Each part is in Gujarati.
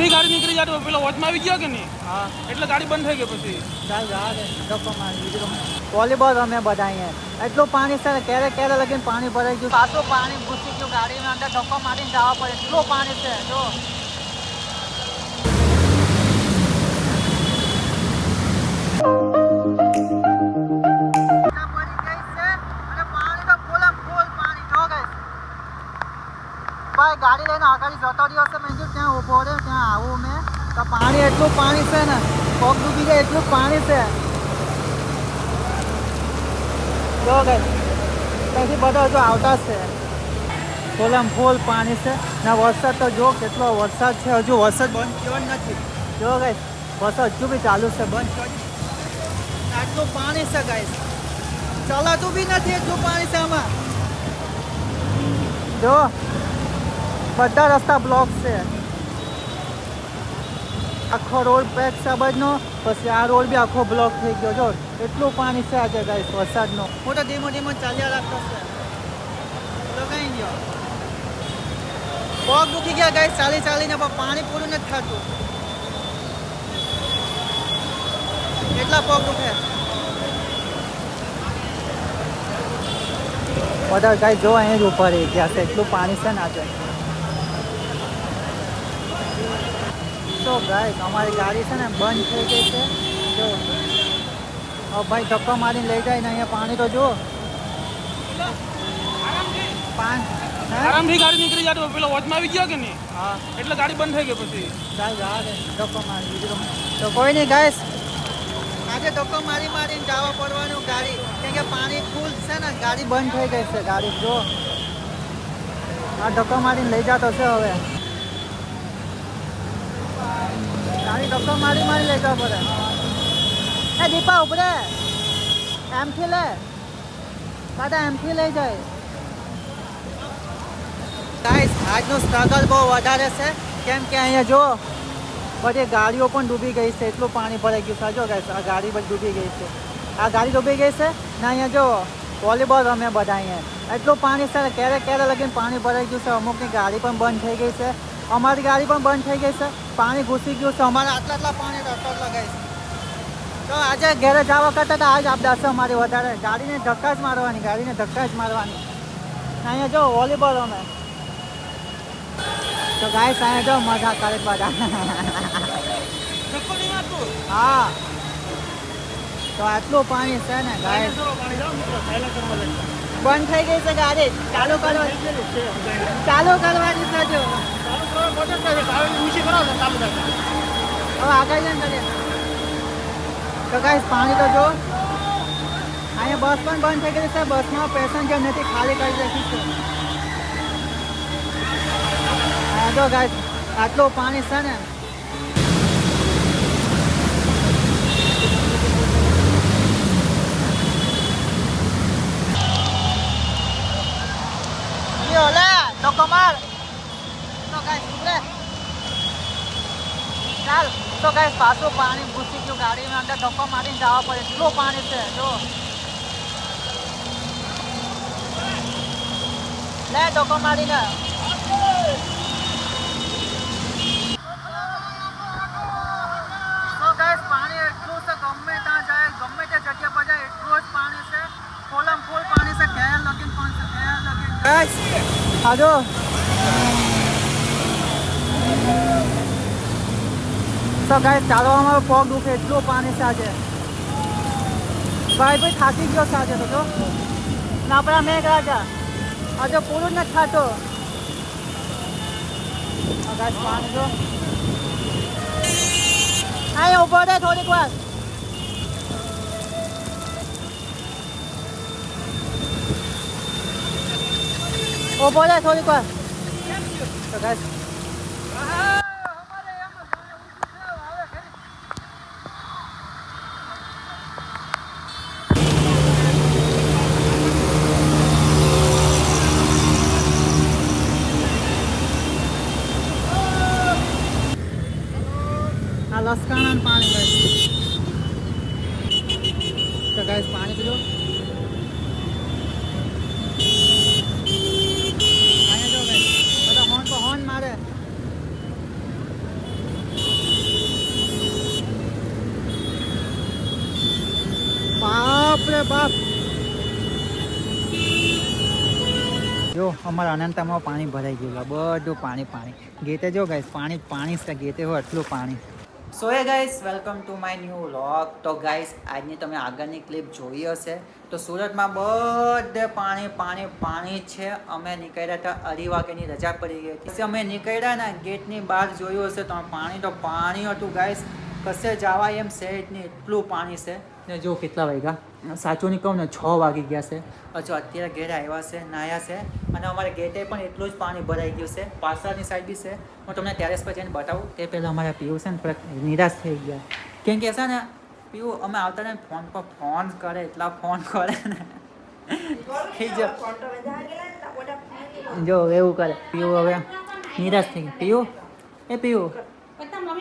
આરામથી ગાડી નીકળી જાય તો પેલા વોચમાં આવી ગયો કે નહીં? હા એટલે ગાડી બંધ થઈ ગઈ પછી. ચાલ જા દે ધક્કો મારી બીજું વોલીબોલ રમે બધા અહીંયા એટલું પાણી છે ને ક્યારે લગીને પાણી ભરાઈ ગયું પાછું પાણી ઘૂસી ગયું ગાડીમાં અંદર ધક્કો મારીને જવા પડે એટલું પાણી છે જો ગાડી લઈને આગળ જતો રહ્યો છે મેં ત્યાં ઊભો રહ્યો ત્યાં આવું મેં તો પાણી એટલું પાણી છે ને પગ ડૂબી જાય એટલું પાણી છે જો ગઈ ત્યાંથી બધા જો આવતા છે ફૂલમ ફૂલ પાણી છે ને વરસાદ તો જો કેટલો વરસાદ છે હજુ વરસાદ બંધ થયો નથી જો ગઈ વરસાદ હજુ બી ચાલુ છે બંધ થયો આટલું પાણી છે ગાઈસ ચલાતું બી નથી એટલું પાણી છે આમાં જો બધા રસ્તા બ્લોક છે આખો રોડ પેક છે બધનો પછી આ રોડ બી આખો બ્લોક થઈ ગયો જો એટલું પાણી છે આજે ગાઈસ વરસાદનો હું તો ધીમો ચાલ્યા રાખતો છે લગાઈ ગયો પગ દુખી ગયા ગાઈસ ચાલીને પણ પાણી પૂરું નથી થતું એટલા પગ દુખે બધા ગાઈસ જો અહીંયા જ ઉપર રહી ગયા છે એટલું પાણી છે ને આજે તો ગાઈસ અમારી ગાડી છે ને બંધ થઈ ગઈ છે જો હવે ભાઈ ધક્કો મારીને લઈ જાય ને અહીંયા પાણી તો જો આરામથી ગાડી નીકળી જાય તો પેલા વોચમાં આવી ગયો કે નહીં? હા એટલે ગાડી બંધ થઈ ગઈ પછી. ચાલ જા દે ધક્કો મારી બીજું તો કોઈ નહીં ગાઈસ આજે ધક્કો મારીને જવા પડવાનું ગાડી કેમ કે પાણી ફૂલ છે ને ગાડી બંધ થઈ ગઈ છે ગાડી જો આ ધક્કો મારીને લઈ જતો છે હવે ગાડી ધક્કો મારી લઈ જવા પડે એ દીપા ઉપડે એમથી લે દાદા એમથી લઈ જાય ગાઈસ આજનું સ્ટ્રગલ બહુ વધારે છે કેમ કે અહીંયા જો બધી ગાડીઓ પણ ડૂબી ગઈ છે એટલું પાણી ભરાઈ ગયું છે જો ગાઈસ આ ગાડી બધી ડૂબી ગઈ છે આ ગાડી ડૂબી ગઈ છે ને અહીંયા જો વોલીબોલ રમે બધા અહીંયા એટલું પાણી છે ને ક્યારે લગીને પાણી ભરાઈ ગયું છે અમુકની ગાડી પણ બંધ થઈ ગઈ છે અમારી ગાડી પણ બંધ થઈ ગઈ છે પાણી ઘૂસી ગયું છે અમારે આટલા પાણી આટલા ગાઈસ તો આજે ઘરે જવા કરતા તો આજ આપદા છે અમારી વધારે ગાડીને ધક્કા જ મારવાની અહીંયા જો વોલીબોલ રમે તો ગાઈસ અહીંયા જો મજા કરે બધા હા તો આટલું પાણી છે ને ગાઈસ બંધ થઈ ગઈ છે ગાડી ચાલુ કરવાની છે જો હવે આગળ જઈને કરીએ તો ગાઈસ પાણી તો જો અહીંયા બસ પણ બંધ થઈ ગઈ છે બસમાં પેસેન્જર નથી ખાલી કરી રાખી છે જો ગાઈસ આટલું પાણી છે ને તો કમાલ તો ગાઈસ ઉભરે ચાલ તો ગાઈસ પાછું પાણી ઘૂસી ગયું ગાડીમાં અંદર ધક્કો મારીને જવા પડે એટલું પાણી છે જો લે ધક્કો મારીને પાણી એટલું છે ગમે ત્યાં જાય ગમે તે જગ્યા પર જાય એટલું જ પાણી છે ફૂલમ ફૂલ પાણી છે ઘેર લગીને પણ છે ઘેર લગીને હાજો તો ગાઈસ ચાલવામાં પગ દુખે એટલું પાણી છે આજે ભાઈ થાકી ગયો છે આજે તો જો ના આપણા મેઘરાજા આજે પૂરું નથી થતો ગાઈસ પાણી જો અહીં ઉભો રહે થોડીક વાર ઉભો રહે થોડીક વાર તો ગાઈસ લસકાણા પાણી ગાઈસ તો ગાઈસ પાણી પીજો અહીંયા જો ગાઈસ બધા હોર્ન મારે બાપ રે બાપ. જો અમારા અનંતામાં પાણી ભરાઈ ગયું, બધું પાણી પાણી. ગેટે જો ગાઈસ પાણી પાણી છે, ગેટે હોય એટલું પાણી. So hey guys, welcome to my new vlog. તો ગાઈસ આજની તમે આગળની ક્લિપ જોઈ હશે તો સુરતમાં બધે પાણી પાણી પાણી છે. અમે નીકળ્યા હતા 2:30 વાગ્યાની રજા પડી ગઈ હતી. અમે નીકળ્યા ને ગેટની બહાર જોયું હશે તો પાણી તો પાણી હતું ગાઈસ. કશે જવાય એમ છે જ નહીં, એટલું પાણી છે. ને જો કેટલા વાગ્યા, સાચું નહીં કહું ને 6 વાગી ગયા છે. હજુ અત્યારે ઘેર આવ્યા છે, નાહ્યા છે. અને અમારા ગેટે પણ એટલું જ પાણી ભરાઈ ગયું છે. પાછળની સાઈડ બી છે. હું તમને ટેરેસ પર જઈને બતાવું. તે પહેલાં અમારા પીયુ છે ને થોડાક નિરાશ થઈ ગયા. કેમ કે છે ને પીયુ અમે આવતા ને ફોન પર ફોન કરે, એટલા ફોન કરે ને જો એવું કરે. પીયુ હવે નિરાશ થઈ ગઈ. પીયુ એ પીયુ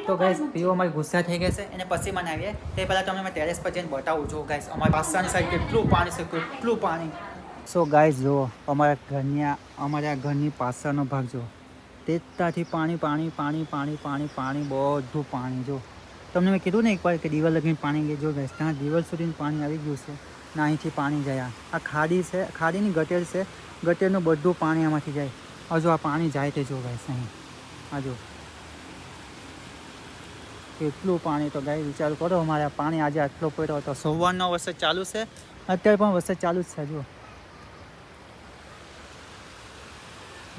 તો ગાઈસ પીયુ અમારી ગુસ્સા થઈ ગયા છે. એને પછી મને આવીએ તે પહેલાં તમને મેં ટેરેસ પર જઈને બતાવું છું ગાઈસ. અમારી પાછળની સાઈડ કેટલું પાણી છે, કેટલું પાણી. સો ગાઈસ જુઓ અમારા ઘરની પાછળનો ભાગ જુઓ, તેતાથી પાણી પાણી પાણી પાણી પાણી પાણી બધું પાણી. જો તમને મેં કીધું ને એકવાર કે દિવાલ લગીને પાણી ગઈ. જો ગાઈસ ત્યાં દિવાલ સુધીનું પાણી આવી ગયું છે ને અહીંથી પાણી જાય. આ ખાડી છે, ખાડીની ગટેર છે, ગટેરનું બધું પાણી આમાંથી જાય. હજુ આ પાણી જાય તે જો ગાઈસ અહીં આ જો કેટલું પાણી. તો ગાઈ વિચાર કરો, અમારે પાણી આજે આટલો પડ્યો હતો. સવારનો વરસાદ ચાલુ છે, અત્યારે પણ વરસાદ ચાલુ જ છે. જો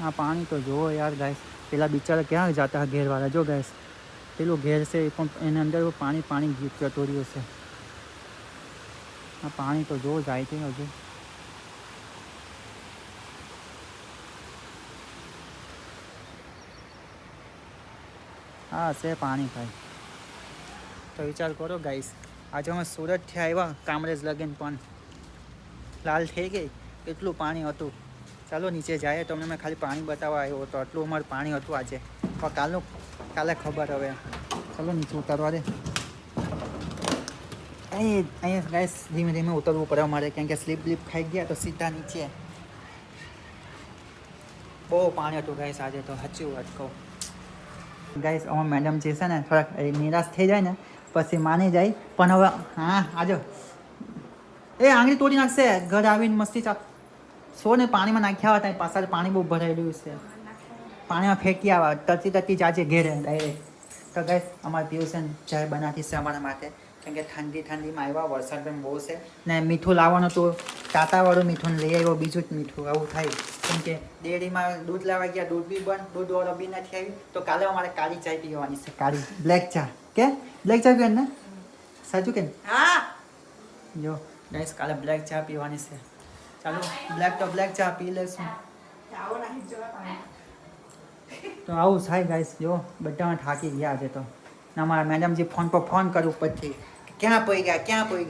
આ પાણી તો જુઓ યાર ગાઈસ. પેલા બિચારા ક્યાં જતા ઘેરવાળા. જો ગાઈસ પેલું ઘેર છે એ પણ એની અંદર પાણી પાણી જતું રહ્યું છે. આ પાણી તો જો જાય છે હજુ. હા છે પાણી ભાઈ. તો વિચાર કરો ગાઈસ, આજે અમે સુરતથી આવ્યા કામરેજ લગીન પણ લાલ થઈ ગઈ, એટલું પાણી હતું. ચાલો નીચે જાય. તમને મેં ખાલી પાણી બતાવવા આવ્યો હતો, એટલું અમારું પાણી હતું આજે. પણ કાલે ખબર હવે. ચાલો નીચે ઉતારવા દે. અહીંયા ગાઈસ ધીમે ધીમે ઉતરવું પડે અમારે, કેમ કે સ્લીપ બ્લીપ ખાઈ ગયા તો સીધા નીચે. બહુ પાણી હતું ગાઈસ આજે તો, સાચી વાત કહું ગાઈસ. અમારા મેડમ જે છે ને થોડાક નિરાશ થઈ જાય ને પછી માની જાય. પણ હવે હા આજો એ આંગળી તોડી નાખશે. ઘર આવીને મસ્તી સો ને પાણીમાં નાખ્યા હતા. પાછળ પાણી બહુ ભરાયેલું છે, પાણીમાં ફેંકી આવા તરતી તરતી જાજે ઘેરે ડાયરેક્ટ. તો ગાઈસ અમારે ટ્યુશન ચાય બનાવતી છે અમારા માટે, કેમ કે ઠંડીમાં આવ્યા, વરસાદ પણ બહુ છે ને. મીઠું લાવવાનું તો ટાટાવાળું મીઠું લઈ આવ્યો, બીજું જ મીઠું આવું થાય. કેમ કે ડેરીમાં દૂધ લાવવા ગયા, દૂધ બી બંધ, દૂધવાળો બી નથી આવ્યું. તો કાલે અમારે કાળી ચાય પીવાની છે, કાળી બ્લેક ચા. કે બ્લેક ચા પીવાની ને સાચું કે હા. જો ગાઈસ કાલે બ્લેક ચા પીવાની છે. ચાલો બ્લેક ચા પી લેશું. તો આવું થાય ગાઈસ. જો બધામાં થાકી ગયા છે તો અમારા મેડમજી ફોન પર ફોન કરું પછી ક્યાં પોઈ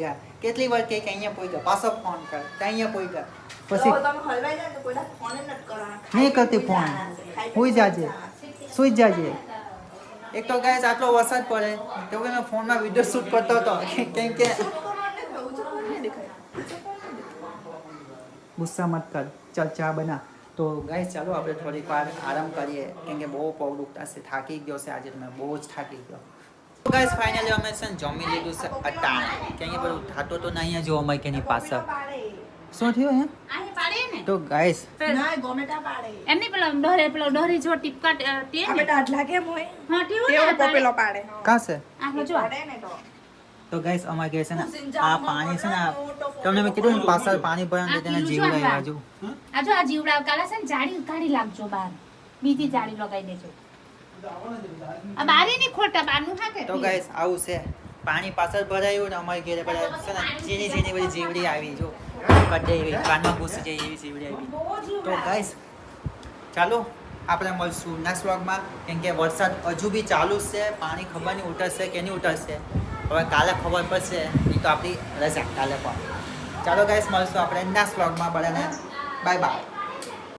ગયા. કેટલી વાર કે અહીંયા પોઈ ગયા, પાછો ફોન કર કે અહીંયા પોઈ ગયા. પછી નહીં કરતી ફોન, સુઈ જાજે. એક તો ગાઈસ આટલો વરસાદ પડે તો મેં ફોનમાં વિડીયો શૂટ કરતો હતો, કેમ કે ગુસ્સા મત કર. ચાલ ચા બના. તો ગાઈસ ચાલો આપણે થોડીક વાર આરામ કરીએ, કેમ કે બહુ પગ દુખતા છે. થાકી ગયો છે આજે, તમે બહુ જ થાકી ગયો. તો ગાઈસ ફાઇનલી અમે છે ને જમી લીધું છે અટાણે, કે અહીંયા બધું થાતો તો નહીં જો અમારે કેની પાછળ શું થયું એમ. તો ગાઈસ એમની પેલો ડોરી જો ટીપકા તે બેટા આટલા કેમ હોય? હા ટીવો પેલો પાડે કા છે આખો જો. તો ગાઈસ અમારે કે છે ને આ પાણી છે ને તમને મેં કીધું ને પાછળ પાણી ભરાને તેને જીવડાવી બાજુ. આ જીવડા કાલા છે ને જાડી કાઢી લાગજો બહાર, બીજી જાડી લગાવી દેજો. આ બારી ની ખોટા બારનું ખાકે. તો ગાઈસ આવું છે, પાણી પાછળ ભરાયું ને અમારી ઘરે બધા છે ને ઝીણી બધી જીવડી આવી. જો કડે એવી કાનમાં ઘૂસી જાય એવી જીવડી આવી. તો ગાઈસ ચાલો આપણે મળશું નેક્સ્ટ વ્લોગમાં, કેમ કે વરસાદ હજુ બી ચાલુ છે. પાણી ખબર નહીં ઉતરશે કે નહીં ઉતરશે, હવે કાલે ખબર પડશે. નહીં તો આપણી રજા કાલે પણ. ચાલો ગાઈસ મળશું આપણે નેક્સ્ટ વ્લોગમાં. બધાને બાય બાય.